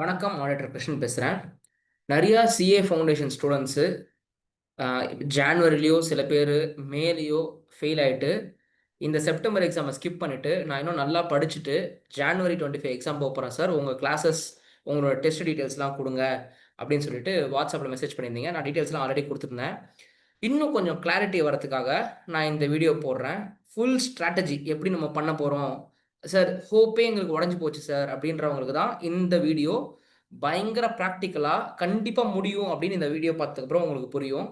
வணக்கம். மானிட்டர் கிருஷ்ணன் பேசுகிறேன். நிறையா சிஏ ஃபவுண்டேஷன் ஸ்டூடெண்ட்ஸு ஜான்வரிலேயோ சில பேர் மேலேயோ ஃபெயில் ஆகிட்டு இந்த செப்டம்பர் எக்ஸாமை ஸ்கிப் பண்ணிவிட்டு நான் இன்னும் நல்லா படிச்சுட்டு ஜான்வரி 25 எக்ஸாம் போகிறேன் சார், உங்கள் கிளாஸஸ் உங்களோட டெஸ்ட் டீட்டெயில்ஸ்லாம் கொடுங்க அப்படின்னு சொல்லிட்டு வாட்ஸ்அப்பில் மெசேஜ் பண்ணியிருந்தீங்க. நான் டீட்டெயில்ஸ்லாம் ஆல்ரெடி கொடுத்துருந்தேன். இன்னும் கொஞ்சம் கிளாரிட்டி வரதுக்காக நான் இந்த வீடியோ போடுறேன். ஃபுல் ஸ்ட்ராட்டஜி எப்படி நம்ம பண்ண போகிறோம் சார், ஹோப்பே எங்களுக்கு உடஞ்சி போச்சு சார் அப்படின்றவங்களுக்கு தான் இந்த வீடியோ. பயங்கர ப்ராக்டிக்கலாக கண்டிப்பாக முடியும் அப்படின்னு இந்த வீடியோ பார்த்ததுக்கப்புறம் உங்களுக்கு புரியும்.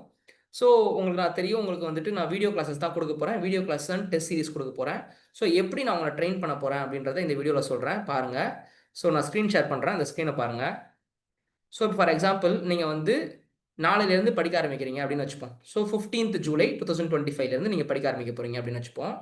ஸோ உங்களுக்கு நான் தெரியும், உங்களுக்கு வந்துட்டு நான் வீடியோ கிளாஸஸ் தான் கொடுக்க போகிறேன். வீடியோ கிளாஸ் தான் டெஸ்ட் சீரிஸ் கொடுக்க போகிறேன். ஸோ எப்படி நான் உங்களை ட்ரெயின் பண்ண போகிறேன் அப்படின்றத இந்த வீடியோவில் சொல்கிறேன், பாருங்கள். ஸோ நான் ஸ்க்ரீன் ஷேர் பண்ணுறேன், அந்த ஸ்க்ரீனை பாருங்கள். ஸோ இப்போ ஃபார் எக்ஸாம்பிள் நீங்கள் வந்து நாளையிலேருந்து படிக்க ஆரம்பிக்கிறீங்க அப்படின்னு வச்சுப்போம். ஸோ 15th ஜூலை 2025 நீங்கள் படிக்க ஆரம்பிக்க போகிறீங்க அப்படின்னு வச்சுப்போம்.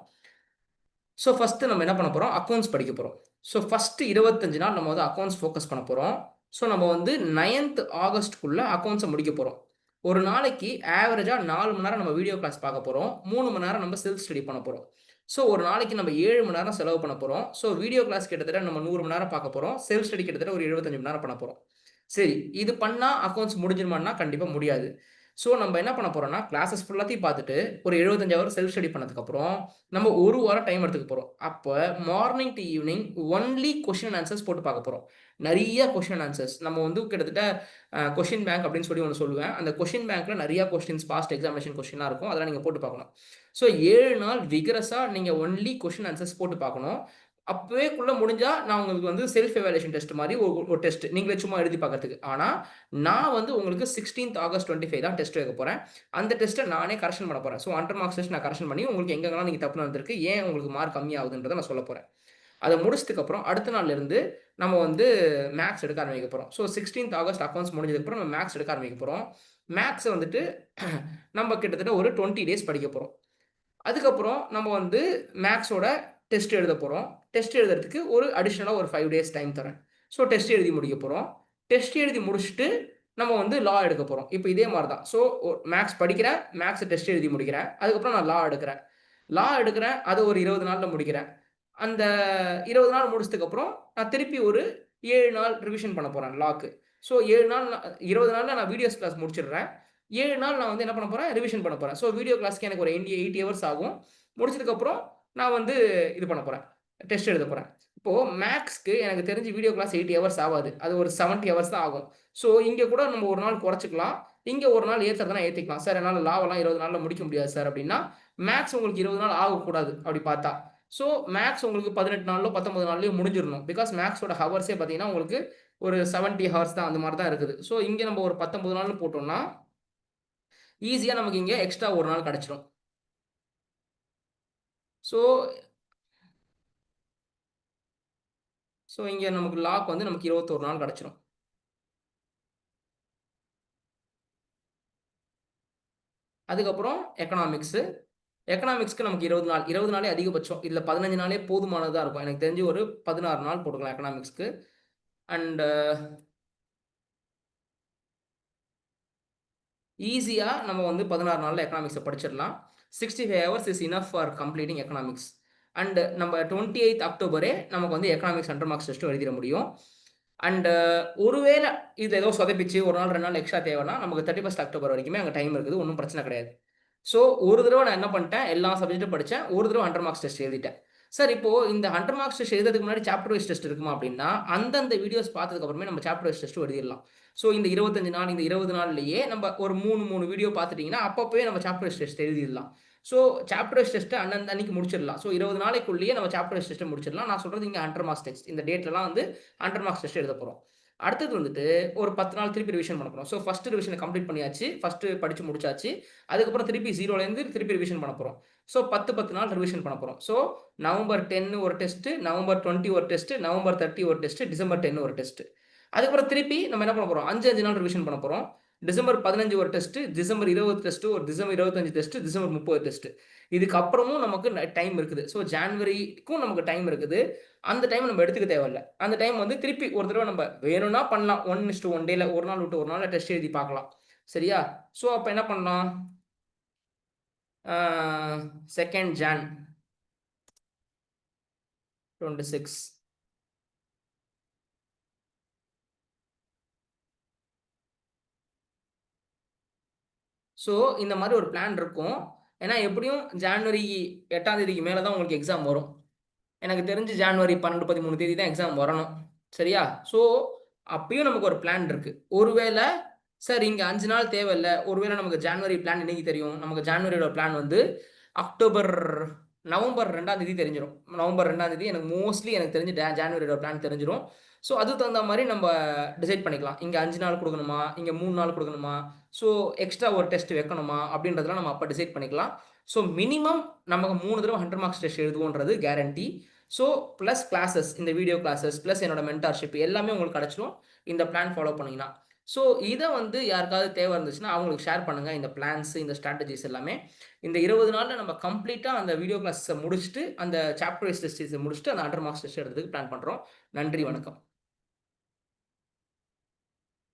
ஸோ ஃபஸ்ட்டு நம்ம என்ன பண்ண போகிறோம், அக்கௌண்ட்ஸ் படிக்க போகிறோம். ஸோ ஃபஸ்ட்டு 25 நாள் நம்ம வந்து அக்கௌண்ட்ஸ் ஃபோக்கஸ் பண்ண போகிறோம். ஸோ நம்ம வந்து 9th ஆகஸ்ட்குள்ளே அக்கௌண்ட்ஸை முடிக்க போகிறோம். ஒரு நாளைக்கு ஆவரேஜாக 4 மணி நேரம் நம்ம வீடியோ கிளாஸ் பார்க்க போகிறோம். 3 மணி நேரம் நம்ம செல்ஃப் ஸ்டடி பண்ண போகிறோம். ஸோ ஒரு நாளைக்கு நம்ம 7 மணி நேரம் செலவு பண்ண போகிறோம். ஸோ வீடியோ கிளாஸ் கிட்டத்தட்ட நம்ம 100 மணி நேரம் பார்க்க போகிறோம். செல்ஃப் ஸ்டடி கிட்டத்தட்ட ஒரு 75 மணி நேரம் பண்ண போகிறோம். சரி, இது பண்ணால் அக்கௌண்ட்ஸ் முடிஞ்சிருமான்னா கண்டிப்பாக முடியாது. ஸோ நம்ம என்ன பண்ண போகிறோம்னா, கிளாஸஸ் ஃபுல்லாத்தையும் பார்த்துட்டு ஒரு 75 ஹவர் செல்ஃப் ஸ்டடி பண்ணதுக்கப்புறம் நம்ம ஒரு வாரம் டைம் எடுத்துக்க போகிறோம். அப்போ morning to evening only question and answers போட்டு பார்க்க போகிறோம். நிறைய கொஷின் அண்ட் ஆன்சர்ஸ் நம்ம வந்து கிட்டத்தட்ட கொஷின் பேங்க் அப்படின்னு சொல்லி ஒன்று சொல்லுவேன். அந்த கொஷின் பேங்க்கில் நிறைய கொஸ்டின்ஸ் பாஸ்ட் எக்ஸாமினேஷன் கொஸ்டினாக இருக்கும். அதெல்லாம் நீங்கள் போட்டு பார்க்கணும். ஸோ 7 நாள் விகரஸாக நீங்கள் ஒன்லி கொஷின் ஆன்சர்ஸ் போட்டு பார்க்கணும். அப்போவேக்குள்ளே முடிஞ்சால் நான் உங்களுக்கு வந்து செல்ஃப் எவாலுவேஷன் டெஸ்ட் மாதிரி ஒரு டெஸ்ட் நீங்களே சும்மா எழுதி பார்க்கறதுக்கு. ஆனால் நான் வந்து உங்களுக்கு 16th ஆகஸ்ட் 25 தான் டெஸ்ட் வைக்க போகிறேன். அந்த டெஸ்ட்டை நானே கரெக்ஷன் பண்ண போகிறேன். ஸோ அண்டர் மார்க்ஸ் டெஸ்ட் நான் கரெக்ஷன் பண்ணி உங்களுக்கு எங்கெங்கெல்லாம் நீங்கள் தப்பு நடந்திருக்கு, ஏன் உங்களுக்கு மார்க் கம்மியாகுதுன்றதை நான் சொல்ல போகிறேன். அதை முடிச்சதுக்கப்புறம் அடுத்த நாள்லேருந்து நம்ம வந்து மேக்ஸ் எடுக்க ஆரம்பிக்க போகிறோம். ஸோ 16th ஆகஸ்ட் அக்கௌண்ட்ஸ் முடிஞ்சதுக்கப்புறம் நம்ம மேக்ஸ் எடுக்க ஆரம்பிக்க போகிறோம். மேக்ஸை வந்துட்டு நம்ம கிட்டத்தட்ட ஒரு 20 டேஸ் படிக்க போகிறோம். அதுக்கப்புறம் நம்ம வந்து மேக்ஸோட டெஸ்ட் எழுத போகிறோம். டெஸ்ட் எழுதுறதுக்கு ஒரு அடிஷ்னலாக ஒரு 5 டேஸ் டைம் தரேன். ஸோ டெஸ்ட் எழுதி முடிக்க போகிறோம். டெஸ்ட் எழுதி முடிச்சுட்டு நம்ம வந்து லா எடுக்க போகிறோம். இப்போ இதே மாதிரி தான். ஸோ மேக்ஸ் படிக்கிறேன், மேக்ஸ் டெஸ்ட் எழுதி முடிக்கிறேன். அதுக்கப்புறம் நான் லா எடுக்கிறேன். லா எடுக்கிறேன், அதை ஒரு 20 நாளில் முடிக்கிறேன். அந்த 20 நாள் முடிச்சதுக்கப்புறம் நான் திருப்பி ஒரு 7 நாள் ரிவிஷன் பண்ண போகிறேன் லாக்கு. ஸோ 7 நாள் 20 நாளில் நான் வீடியோஸ் கிளாஸ் முடிச்சிடுறேன். 7 நாள் நான் வந்து என்ன பண்ண போகிறேன், ரிவிஷன் பண்ண போகிறேன். ஸோ வீடியோ கிளாஸ்க்கு எனக்கு ஒரு 8 ஹவர்ஸ் ஆகும். முடிச்சதுக்கப்புறம் நான் வந்து இது பண்ண போகிறேன், டெஸ்ட் எழுத போகிறேன். இப்போது மேக்ஸ்க்கு எனக்கு தெரிஞ்சு வீடியோ கிளாஸ் 80 ஹவர்ஸ் ஆகாது. அது ஒரு 70 ஹவர்ஸ் தான் ஆகும். ஸோ இங்கே கூட நம்ம ஒரு நாள் குறைச்சிக்கலாம். இங்கே ஒரு நாள் ஏற்றுறதுனா ஏற்றிக்கலாம். சார் என்னால் லாவெல்லாம் 20 நாளில் முடிக்க முடியாது சார் அப்படின்னா, மேக்ஸ் உங்களுக்கு 20 நாள் ஆகக்கூடாது அப்படி பார்த்தா. ஸோ மேக்ஸ் உங்களுக்கு 18 நாள்லோ 19 நாள்லயோ முடிஞ்சிடணும். பிகாஸ் மேக்ஸோட ஹவர்ஸே பார்த்தீங்கன்னா உங்களுக்கு ஒரு 70 ஹவர்ஸ் தான், அந்த மாதிரி தான் இருக்குது. ஸோ இங்கே நம்ம ஒரு 19 நாள்னு போட்டோம்னா ஈஸியாக நமக்கு இங்கே எக்ஸ்ட்ரா ஒரு நாள் கிடச்சிரும். ஸோ ஸோ இங்கே நமக்கு லாக் வந்து நமக்கு 21 நாள் கிடச்சிரும். அதுக்கப்புறம் எக்கனாமிக்ஸு. எக்கனாமிக்ஸ்க்கு நமக்கு 20 நாள். 20 நாளே அதிகபட்சம். இதில் 15 நாளே போதுமானதாக இருக்கும். எனக்கு தெரிஞ்சு ஒரு 16 நாள் போட்டுக்கலாம் எக்கனாமிக்ஸ்க்கு. அண்ட் ஈஸியாக நம்ம வந்து 16 நாளில் எக்கனாமிக்ஸை படிச்சிடலாம். 65 hours is enough for completing economics. And நம்ம 28th அக்டோபரே நமக்கு வந்து எக்கனாமிக்ஸ் அண்டர் மார்க்ஸ் டெஸ்ட்டும் எழுதிட முடியும். அண்ட் ஒருவேளை இது ஏதோ சொதப்பிச்சு ஒரு நாள் 2 நாள் எக்ஸ்ட்ரா தேவைன்னா நமக்கு 31st அக்டோபர் வரைக்குமே அங்கே டைம் இருக்குது, ஒன்றும் பிரச்சனை கிடையாது. ஸோ ஒரு தடவை நான் என்ன பண்ணிட்டேன், எல்லா சப்ஜெக்ட்டும் படித்தேன், ஒரு தடவை அண்டர் மார்க்ஸ் டெஸ்ட் எழுதிட்டேன். சார் இப்போது இந்த அண்டர் மார்க்ஸ் டெஸ்ட் எழுதுறதுக்கு முன்னாடி சாப்டர் வைஸ் டெஸ்ட் இருக்குமா அப்படின்னா, அந்தந்த வீடியோஸ் பார்த்ததுக்கப்புறமே நம்ம சாப்டர் வைஸ் டெஸ்ட்டும் எழுதிடலாம். ஸோ இந்த 25 நாள், இந்த 20 நாள்லேயே நம்ம ஒரு 3 வீடியோ பார்த்துட்டிங்கன்னா அப்பப்போயே நம்ம சாப்டர் வைஸ் டெஸ்ட் எழுதிடலாம். ஸோ சாப்டர் வைஸ் டெஸ்ட்டை அன்னந்த அன்னைக்கு முடிச்சிடலாம். ஸோ 20 நாளைக்குள்ளேயே நம்ம சாப்டர் வைஸ் டெஸ்ட்டை முடிச்சிடலாம். நான் சொல்கிறது இங்கே அண்டர் மார்க்ஸ் டெஸ்ட், இந்த டேட்லலாம் வந்து அண்டர் மார்க்ஸ் டெஸ்ட் எழுத போகிறோம். அடுத்தது வந்துட்டு ஒரு 10 நாள் திருப்பி ரிவிஷன் பண்ண போகிறோம். ஸோ ஃபஸ்ட்டு ரிவிஷனை கம்ப்ளீட் பண்ணியாச்சு, ஃபஸ்ட்டு படித்து முடிச்சாச்சு. அதுக்கப்புறம் திருப்பி 0லேருந்து திருப்பி ரிவிஷன் பண்ண போகிறோம். ஸோ 10 நாள் ரிவிஷன் பண்ண போகிறோம். ஸோ நவம்பர் 10 ஒரு டெஸ்ட்டு, நவம்பர் 20 ஒரு டெஸ்ட்டு, நவம்பர் 30 ஒரு டெஸ்ட்டு, டிசம்பர் 10 ஒரு டெஸ்ட்டு. அதுக்கப்புறம் திருப்பி நம்ம என்ன பண்ண போகிறோம், 5 நாள் ரிவிஷன் பண்ண போகிறோம். டிசம்பர் 15 ஒரு டெஸ்ட்டு, டிசம்பர் 20 டெஸ்ட்டு, ஒரு டிசம்பர் 25 டெஸ்ட்டு, டிசம்பர் 30 டெஸ்ட்டு. இதுக்கப்புறமும் நமக்கு டைம் இருக்குது. ஸோ ஜான்வரிக்கும் நமக்கு டைம் இருக்குது. அந்த டைம் நம்ம எடுத்துக்க தேவையில்ல. அந்த டைம் வந்து திருப்பி ஒரு தடவை நம்ம வேணும்னா பண்ணலாம். 1:1 டேல ஒரு நாள் விட்டு ஒரு நாள் டெஸ்ட் எழுதி பார்க்கலாம். சரியா? ஸோ அப்போ என்ன பண்ணலாம், 2nd Jan 26 ஸோ இந்த மாதிரி ஒரு பிளான் இருக்கும். ஏன்னா எப்படியும் ஜான்வரி 8ஆம் தேதிக்கு மேல தான் உங்களுக்கு எக்ஸாம் வரும். எனக்கு தெரிஞ்சு ஜான்வரி 12, 13 தேதி தான் எக்ஸாம் வரணும். சரியா? ஸோ அப்பயும் நமக்கு ஒரு பிளான் இருக்கு. ஒருவேள சார் இங்க 5 நாள் தேவையில்ல. ஒருவேள நமக்கு ஜான்வரி பிளான் என்னைக்கு தெரியும்? நமக்கு ஜான்வரியோட பிளான் வந்து அக்டோபர் நவம்பர் 2ஆம் தேதி தெரிஞ்சிரும். நவம்பர் 2ஆம் தேதி எனக்கு மோஸ்ட்லி எனக்கு தெரிஞ்சு ஜான்வரியோட பிளான் தெரிஞ்சிரும். ஸோ அதுக்கு தகுந்த மாரி நம்ப டிசைட் பண்ணிக்கலாம். இங்க 5 நாள் குடுக்கணுமா? இங்க 3 நாள் குடுக்கணுமா? ஸோ எக்ஸ்ட்ரா ஒரு டெஸ்ட் வைக்கணுமா? அப்படின்றதெல்லாம் நம்ம அப்ப டிசைட் பண்ணிக்கலாம். ஸோ மினிமம் நமக்கு 3 தடவ 100 மார்க்ஸ் டெஸ்ட் எழுதுவோன்றது கேரண்டி. ஸோ பிளஸ் கிளாஸஸ் இந்த வீடியோ கிளாஸஸ், பிளஸ் என்னோட மென்டார்ஷிப் எல்லாமே உங்களுக்கு கிடைச்சிரும். இந்த பிளான் ஃபாலோ பண்ணீங்கன்னா. ஸோ இத வந்து யாருக்காவது தேவை இருந்துச்சுன்னா, அவங்களுக்கு ஷேர் பண்ணுங்க. இந்த பிளான்ஸ், இந்த ஸ்ட்ராட்டஜிஸ் எல்லாமே. இந்த 20 நாள்ல நம்ம கம்ப்ளீட்டா அந்த வீடியோ கிளாஸஸ முடிச்சுட்டு, அந்த சாப்டர் வைஸ் டெஸ்ட் முடிச்சுட்டு, அந்த 100 மார்க்ஸ் டெஸ்ட் எடுக்கிறதுக்கு பிளான் பண்றோம். நன்றி, வணக்கம்.